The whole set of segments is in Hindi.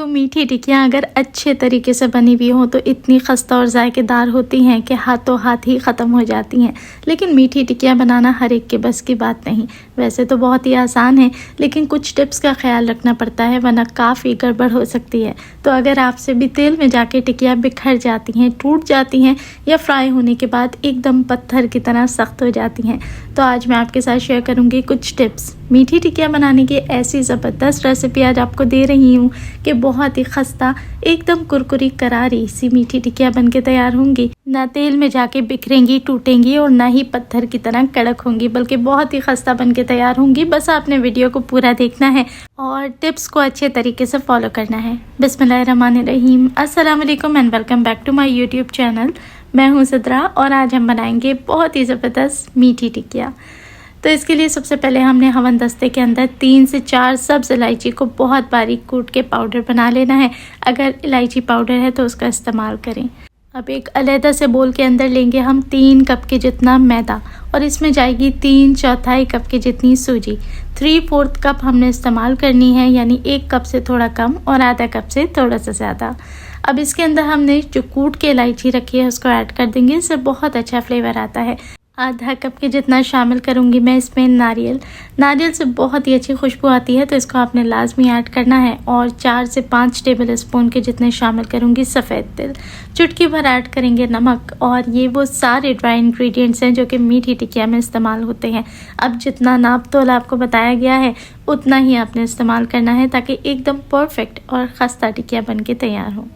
मीठी टिक्कियाँ अगर अच्छे तरीके से बनी हुई हों तो इतनी खस्ता और जायकेदार होती हैं कि हाथों हाथ ही ख़त्म हो जाती हैं। लेकिन मीठी टिक्कियाँ बनाना हर एक के बस की बात नहीं। वैसे तो बहुत ही आसान है, लेकिन कुछ टिप्स का ख्याल रखना पड़ता है, वरना काफ़ी गड़बड़ हो सकती है। तो अगर आपसे भी तेल में जाके टिक्कियाँ बिखर जाती हैं, टूट जाती हैं या फ्राई होने के बाद एकदम पत्थर की तरह सख्त हो जाती हैं, तो आज मैं आपके साथ शेयर करूँगी कुछ टिप्स। मीठी टिक्कियाँ बनाने की ऐसी ज़बरदस्त रेसिपी आज आपको दे रही हूँ कि बहुत ही खस्ता, एकदम कुरकुरी करारी सी मीठी टिक्कियाँ बनके तैयार होंगी। ना तेल में जाके बिखरेंगी, टूटेंगी और ना ही पत्थर की तरह कड़क होंगी, बल्कि बहुत ही खस्ता बनके तैयार होंगी। बस आपने वीडियो को पूरा देखना है और टिप्स को अच्छे तरीके से फॉलो करना है। बिस्मिल्लाहिर्रहमानिर्रहीम, अस्सलाम वालेकुम and welcome back to my YouTube channel. मैं हूँ सिद्रा और आज हम बनाएंगे बहुत ही ज़बरदस्त मीठी टिक्कियाँ। तो इसके लिए सबसे पहले हमने हवन दस्ते के अंदर 3 से 4 सब्ज़ इलायची को बहुत बारीक कूट के पाउडर बना लेना है। अगर इलायची पाउडर है तो उसका इस्तेमाल करें। अब एक अलहदा से बोल के अंदर लेंगे हम 3 कप के जितना मैदा और इसमें जाएगी 3/4 कप के जितनी सूजी। 3/4 कप हमने इस्तेमाल करनी है, यानी 1 कप से थोड़ा कम और आधा कप से थोड़ा सा ज़्यादा। अब इसके अंदर हमने जो कूट के इलायची रखी है उसको ऐड कर देंगे, इससे बहुत अच्छा फ्लेवर आता है। आधा कप के जितना शामिल करूँगी मैं इसमें नारियल से बहुत ही अच्छी खुशबू आती है, तो इसको आपने लाजमी ऐड करना है। और 4 से 5 टेबल स्पून के जितने शामिल करूँगी सफ़ेद तिल। चुटकी भर ऐड करेंगे नमक। और ये वो सारे ड्राई इंग्रेडिएंट्स हैं जो कि मीठी टिक्कियाँ में इस्तेमाल होते हैं। अब जितना नाप तोल आपको बताया गया है उतना ही आपने इस्तेमाल करना है, ताकि एकदम परफेक्ट और खस्ता टिक्कियाँ बन के तैयार हो।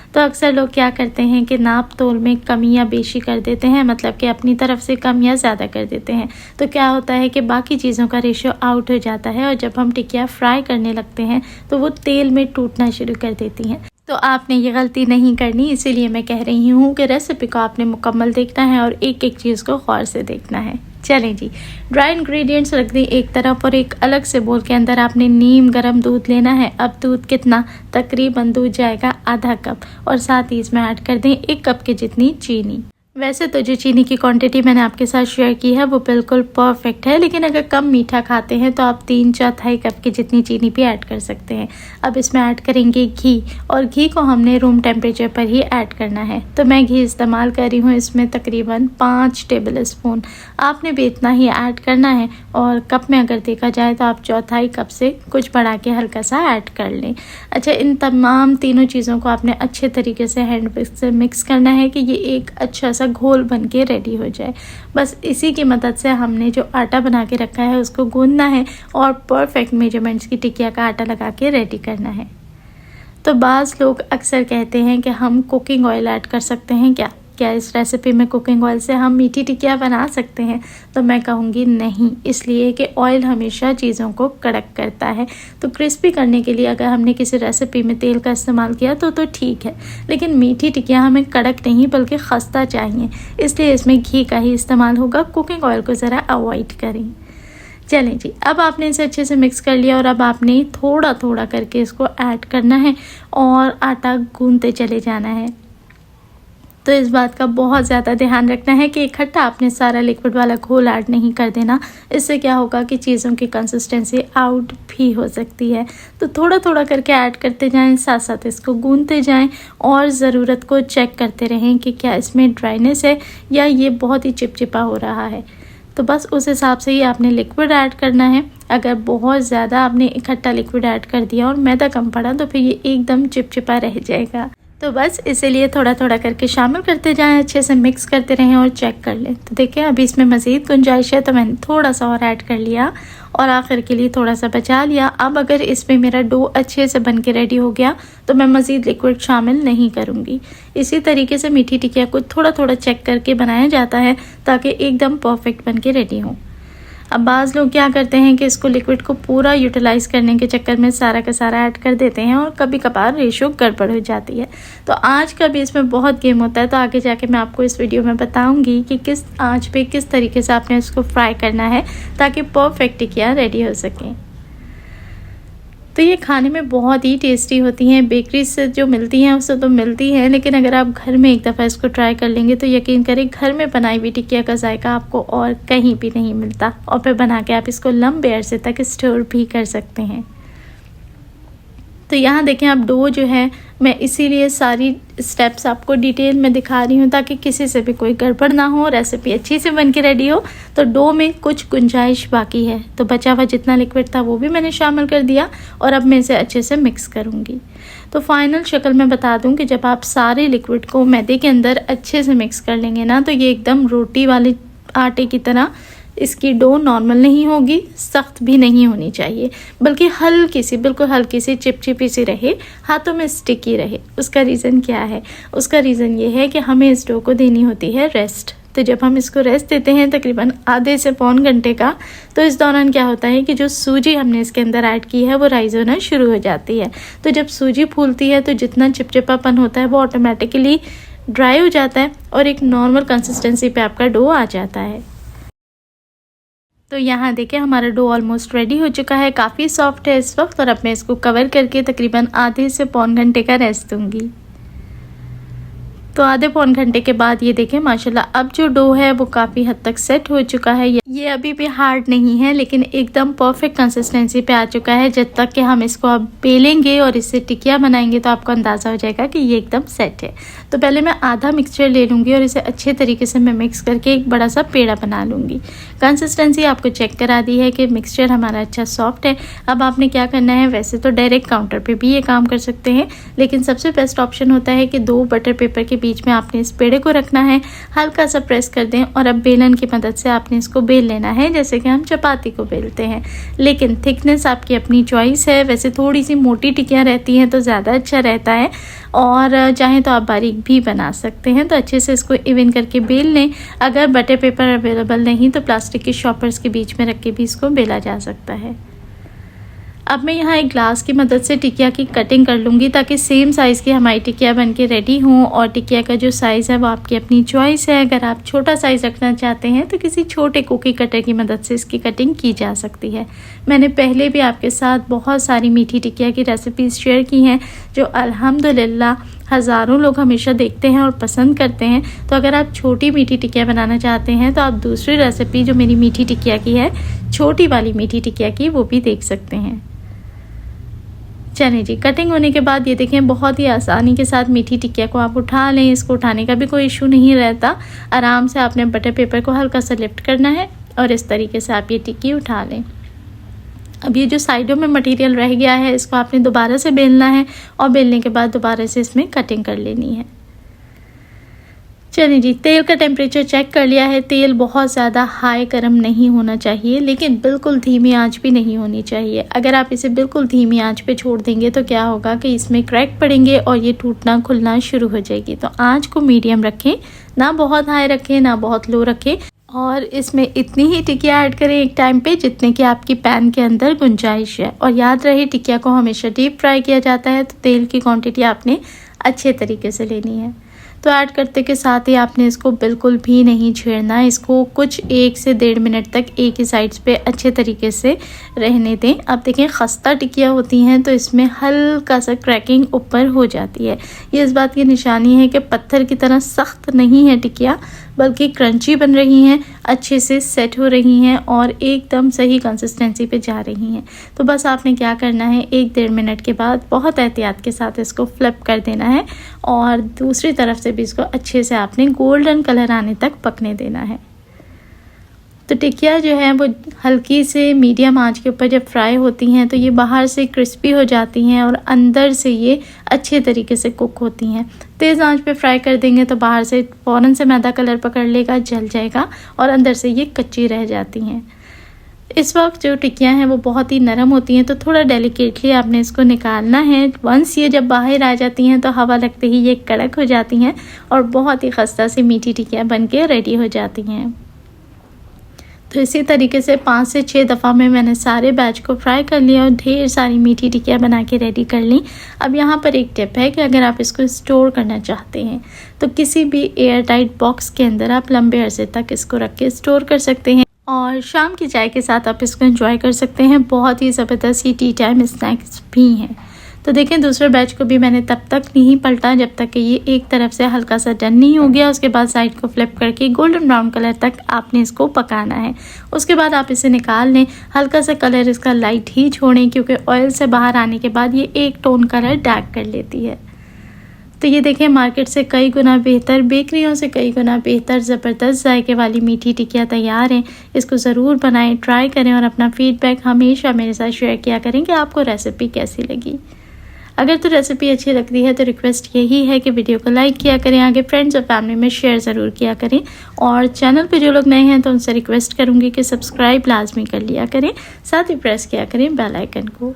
तो अक्सर लोग क्या करते हैं कि नाप तोल में कमी या बेशी कर देते हैं, मतलब कि अपनी तरफ से कम या ज़्यादा कर देते हैं। तो क्या होता है कि बाकी चीज़ों का रेशियो आउट हो जाता है और जब हम टिक्कियाँ फ्राई करने लगते हैं तो वो तेल में टूटना शुरू कर देती हैं। तो आपने ये गलती नहीं करनी, इसीलिए मैं कह रही हूँ कि रेसिपी को आपने मुकम्मल देखना है और एक एक चीज़ को गौर से देखना है। चलें जी, ड्राई इंग्रेडिएंट्स रख दें एक तरफ और एक अलग से बोल के अंदर आपने नीम गर्म दूध लेना है। अब दूध कितना, तकरीबन दूध जाएगा आधा कप और साथ ही इसमें ऐड कर दें 1 कप के जितनी चीनी। वैसे तो जो चीनी की क्वांटिटी मैंने आपके साथ शेयर की है वो बिल्कुल परफेक्ट है, लेकिन अगर कम मीठा खाते हैं तो आप 3/4 कप की जितनी चीनी भी ऐड कर सकते हैं। अब इसमें ऐड करेंगे घी, और घी को हमने रूम टेम्परेचर पर ही ऐड करना है। तो मैं घी इस्तेमाल कर रही हूँ इसमें तकरीबन 5 टेबल स्पून। आपने भी इतना ही ऐड करना है। और कप में अगर देखा जाए तो आप 1/4 कप से कुछ बढ़ा के हल्का सा ऐड कर लें। अच्छा, इन तमाम तीनों चीज़ों को आपने अच्छे तरीके से हैंड विस्क से मिक्स करना है कि ये एक अच्छा सा घोल बन के रेडी हो जाए। बस इसी की मदद से हमने जो आटा बना के रखा है उसको गूंदना है और परफेक्ट मेजरमेंट्स की टिक्किया का आटा लगा के रेडी करना है। तो बाज़ लोग अक्सर कहते हैं कि हम कुकिंग ऑयल ऐड कर सकते हैं क्या इस रेसिपी में कुकिंग ऑयल से हम मीठी टिक्कियाँ बना सकते हैं? तो मैं कहूँगी नहीं, इसलिए कि ऑयल हमेशा चीज़ों को कड़क करता है। तो क्रिस्पी करने के लिए अगर हमने किसी रेसिपी में तेल का इस्तेमाल किया तो ठीक है, लेकिन मीठी टिक्कियाँ हमें कड़क नहीं बल्कि खस्ता चाहिए, इसलिए इसमें घी का ही इस्तेमाल होगा। कुकिंग ऑयल को ज़रा अवॉइड करें। चलें जी, अब आपने इसे अच्छे से मिक्स कर लिया और अब आपने थोड़ा थोड़ा करके इसको ऐड करना है और आटा गूंदते चले जाना है। तो इस बात का बहुत ज़्यादा ध्यान रखना है कि इकट्ठा आपने सारा लिक्विड वाला घोल ऐड नहीं कर देना। इससे क्या होगा कि चीज़ों की कंसिस्टेंसी आउट भी हो सकती है। तो थोड़ा थोड़ा करके ऐड करते जाएं, साथ साथ इसको गूंदते जाएं और ज़रूरत को चेक करते रहें कि क्या इसमें ड्राइनेस है या ये बहुत ही चिपचिपा हो रहा है। तो बस उस हिसाब से ही आपने लिक्विड ऐड करना है। अगर बहुत ज़्यादा आपने इकट्ठा लिक्विड ऐड कर दिया और मैदा कम पड़ा तो फिर ये एकदम चिपचिपा रह जाएगा। तो बस इसीलिए थोड़ा थोड़ा करके शामिल करते जाएं, अच्छे से मिक्स करते रहें और चेक कर लें। तो देखिए अभी इसमें मज़ीद गुंजाइश है, तो मैंने थोड़ा सा और ऐड कर लिया और आखिर के लिए थोड़ा सा बचा लिया। अब अगर इसमें मेरा डो अच्छे से बन के रेडी हो गया तो मैं मज़ीद लिक्विड शामिल नहीं करूँगी। इसी तरीके से मीठी टिक्किया को थोड़ा थोड़ा चेक करके बनाया जाता है ताकि एकदम परफेक्ट बन के रेडी हो। अब बाज़ लोग क्या करते हैं कि इसको लिक्विड को पूरा यूटिलाइज़ करने के चक्कर में सारा का सारा ऐड कर देते हैं और कभी कभार रेशो गड़बड़ हो जाती है। तो आँच का भी इसमें बहुत गेम होता है। तो आगे जाके मैं आपको इस वीडियो में बताऊंगी कि किस आँच पे किस तरीके से आपने इसको फ्राई करना है ताकि परफेक्ट टिक्कियाँ रेडी हो सकें। तो ये खाने में बहुत ही टेस्टी होती हैं। बेकरी से जो मिलती हैं उससे तो मिलती हैं, लेकिन अगर आप घर में एक दफ़ा इसको ट्राई कर लेंगे तो यकीन करें घर में बनाई हुई टिक्किया का जायका आपको और कहीं भी नहीं मिलता। और फिर बना के आप इसको लंबे अरसे तक स्टोर भी कर सकते हैं। तो यहाँ देखें आप डो जो है मैं इसीलिए सारी स्टेप्स आपको डिटेल में दिखा रही हूँ ताकि किसी से भी कोई गड़बड़ ना हो, रेसिपी अच्छी से बन के रेडी हो। तो डो में कुछ गुंजाइश बाकी है, तो बचा हुआ जितना लिक्विड था वो भी मैंने शामिल कर दिया और अब मैं इसे अच्छे से मिक्स करूँगी। तो फाइनल शक्ल मैं बता दूं कि जब आप सारे लिक्विड को मैदे के अंदर अच्छे से मिक्स कर लेंगे ना, तो ये एकदम रोटी वाले आटे की तरह इसकी डो नॉर्मल नहीं होगी, सख्त भी नहीं होनी चाहिए, बल्कि हल्की सी, बिल्कुल हल्की सी चिपचिपी सी रहे, हाथों में स्टिकी रहे। उसका रीज़न क्या है? उसका रीज़न ये है कि हमें इस डो को देनी होती है रेस्ट। तो जब हम इसको रेस्ट देते हैं तकरीबन आधे से पौन घंटे का, तो इस दौरान क्या होता है कि जो सूजी हमने इसके अंदर ऐड की है वो राइज होना शुरू हो जाती है। तो जब सूजी फूलती है तो जितना चिपचिपापन होता है वो ऑटोमेटिकली ड्राई हो जाता है और एक नॉर्मल कंसिस्टेंसी पे आपका डो आ जाता है। तो यहाँ देखिए हमारा डो ऑलमोस्ट रेडी हो चुका है, काफ़ी सॉफ्ट है इस वक्त। और अब मैं इसको कवर करके तकरीबन आधे से पौन घंटे का रेस्ट दूँगी। तो आधे पौन घंटे के बाद ये देखें माशाल्लाह अब जो डो है वो काफ़ी हद तक सेट हो चुका है। ये अभी भी हार्ड नहीं है लेकिन एकदम परफेक्ट कंसिस्टेंसी पे आ चुका है। जब तक कि हम इसको अब बेलेंगे और इससे टिकिया बनाएंगे तो आपको अंदाज़ा हो जाएगा कि ये एकदम सेट है। तो पहले मैं आधा मिक्सचर ले लूँगी और इसे अच्छे तरीके से मैं मिक्स करके एक बड़ा सा पेड़ा बना लूँगी। कंसिस्टेंसी आपको चेक करा दी है कि मिक्सचर हमारा अच्छा सॉफ्ट है। अब आपने क्या करना है, वैसे तो डायरेक्ट काउंटर पर भी ये काम कर सकते हैं, लेकिन सबसे बेस्ट ऑप्शन होता है कि 2 बटर पेपर के बीच में आपने इस पेड़े को रखना है, हल्का सा प्रेस कर दें और अब बेलन की मदद से आपने इसको बेल लेना है जैसे कि हम चपाती को बेलते हैं। लेकिन थिकनेस आपकी अपनी चॉइस है। वैसे थोड़ी सी मोटी टिकियाँ रहती हैं तो ज़्यादा अच्छा रहता है और चाहें तो आप बारीक भी बना सकते हैं। तो अच्छे से इसको इवन करके बेल लें। अगर बटर पेपर अवेलेबल नहीं तो प्लास्टिक के शॉपर्स के बीच में रख के भी इसको बेला जा सकता है। अब मैं यहाँ एक ग्लास की मदद से टिकिया की कटिंग कर लूँगी ताकि सेम साइज़ की हमारी टिकिया बन के रेडी हों। और टिकिया का जो साइज़ है वो आपकी अपनी चॉइस है। अगर आप छोटा साइज़ रखना चाहते हैं तो किसी छोटे कुकी कटर की मदद से इसकी कटिंग की जा सकती है। मैंने पहले भी आपके साथ बहुत सारी मीठी टिकिया की रेसिपीज़ शेयर की हैं जो अल्हम्दुलिल्लाह हज़ारों लोग हमेशा देखते हैं और पसंद करते हैं। तो अगर आप छोटी मीठी टिकिया बनाना चाहते हैं तो आप दूसरी रेसिपी जो मेरी मीठी टिकिया की है, छोटी वाली मीठी टिकिया की, वो भी देख सकते हैं। चलिए जी, कटिंग होने के बाद ये देखें बहुत ही आसानी के साथ मीठी टिकिया को आप उठा लें। इसको उठाने का भी कोई इशू नहीं रहता। आराम से आपने बटर पेपर को हल्का सा लिफ्ट करना है और इस तरीके से आप ये टिक्की उठा लें। अब ये जो साइडों में मटेरियल रह गया है इसको आपने दोबारा से बेलना है और बेलने के बाद दोबारा से इसमें कटिंग कर लेनी है। चलिए जी, तेल का टेम्परेचर चेक कर लिया है। तेल बहुत ज़्यादा हाई गर्म नहीं होना चाहिए लेकिन बिल्कुल धीमी आंच भी नहीं होनी चाहिए। अगर आप इसे बिल्कुल धीमी आंच पे छोड़ देंगे तो क्या होगा कि इसमें क्रैक पड़ेंगे और ये टूटना खुलना शुरू हो जाएगी। तो आंच को मीडियम रखें, ना बहुत हाई रखें ना बहुत लो रखें। और इसमें इतनी ही टिकिया ऐड करें एक टाइम पे जितने कि आपकी पैन के अंदर गुंजाइश है। और याद रहे टिकिया को हमेशा डीप फ्राई किया जाता है तो तेल की क्वांटिटी आपने अच्छे तरीके से लेनी है। तो ऐड करते के साथ ही आपने इसको बिल्कुल भी नहीं छेड़ना। इसको कुछ 1 से 1.5 मिनट तक एक ही साइड्स पे अच्छे तरीके से रहने दें। अब देखें खस्ता टिकिया होती हैं तो इसमें हल्का सा क्रैकिंग ऊपर हो जाती है। ये इस बात की निशानी है कि पत्थर की तरह सख्त नहीं है टिकिया, बल्कि क्रंची बन रही हैं, अच्छे से सेट हो रही हैं और एकदम सही कंसिस्टेंसी पे जा रही हैं। तो बस आपने क्या करना है, 1-1.5 मिनट के बाद बहुत एहतियात के साथ इसको फ्लिप कर देना है और दूसरी तरफ से भी इसको अच्छे से आपने गोल्डन कलर आने तक पकने देना है। तो टिकिया जो है वो हल्की से मीडियम आंच के ऊपर जब फ्राई होती हैं तो ये बाहर से क्रिस्पी हो जाती हैं और अंदर से ये अच्छे तरीके से कुक होती हैं। तेज़ आंच पे फ्राई कर देंगे तो बाहर से फ़ौरन से मैदा कलर पकड़ लेगा, जल जाएगा और अंदर से ये कच्ची रह जाती हैं। इस वक्त जो टिकियाँ हैं वो बहुत ही नरम होती हैं तो थोड़ा डेलिकेटली आपने इसको निकालना है। वंस ये जब बाहर आ जाती हैं तो हवा लगते ही ये कड़क हो जाती हैं और बहुत ही खस्ता सी मीठी टिकियाँ बन के रेडी हो जाती हैं। तो इसी तरीके से 5 से 6 दफ़ा में मैंने सारे बैच को फ्राई कर लिया और ढेर सारी मीठी टिकियाँ बना के रेडी कर ली। अब यहाँ पर एक टिप है कि अगर आप इसको स्टोर करना चाहते हैं तो किसी भी एयर टाइट बॉक्स के अंदर आप लंबे अरसे तक इसको रख के स्टोर कर सकते हैं और शाम की चाय के साथ आप इसको एंजॉय कर सकते हैं। बहुत ही ज़बरदस्त ही टी टाइम स्नैक्स भी हैं। तो देखें दूसरे बैच को भी मैंने तब तक नहीं पलटा जब तक कि ये एक तरफ से हल्का सा डन नहीं हो गया। उसके बाद साइड को फ्लिप करके गोल्डन ब्राउन कलर तक आपने इसको पकाना है। उसके बाद आप इसे निकाल लें, हल्का सा कलर इसका लाइट ही छोड़ें क्योंकि ऑयल से बाहर आने के बाद ये एक टोन कलर डार्क कर लेती है। तो ये देखें मार्केट से कई गुना बेहतर, बेकरियों से कई गुना बेहतर ज़बरदस्त जायके वाली मीठी टिकिया तैयार हैं। इसको ज़रूर बनाएं, ट्राई करें और अपना फीडबैक हमेशा मेरे साथ शेयर किया करें कि आपको रेसिपी कैसी लगी। अगर तो रेसिपी अच्छी लगती है तो रिक्वेस्ट यही है कि वीडियो को लाइक किया करें, आगे फ्रेंड्स और फैमिली में शेयर ज़रूर किया करें, और चैनल पे जो लोग नए हैं तो उनसे रिक्वेस्ट करूँगी कि सब्सक्राइब लाजमी कर लिया करें, साथ ही प्रेस किया करें बेल आइकन को।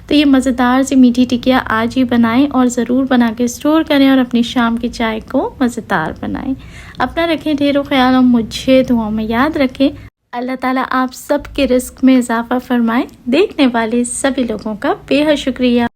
तो ये मज़ेदार सी मीठी टिकिया आज ही बनाएं और ज़रूर बना के स्टोर करें और अपनी शाम की चाय को मज़ेदार बनाएं। अपना रखें ढेरों ख्याल और मुझे दुआओं में याद रखें। अल्लाह ताला आप सब के रिस्क में इजाफ़ा फरमाए। देखने वाले सभी लोगों का बेहद शुक्रिया।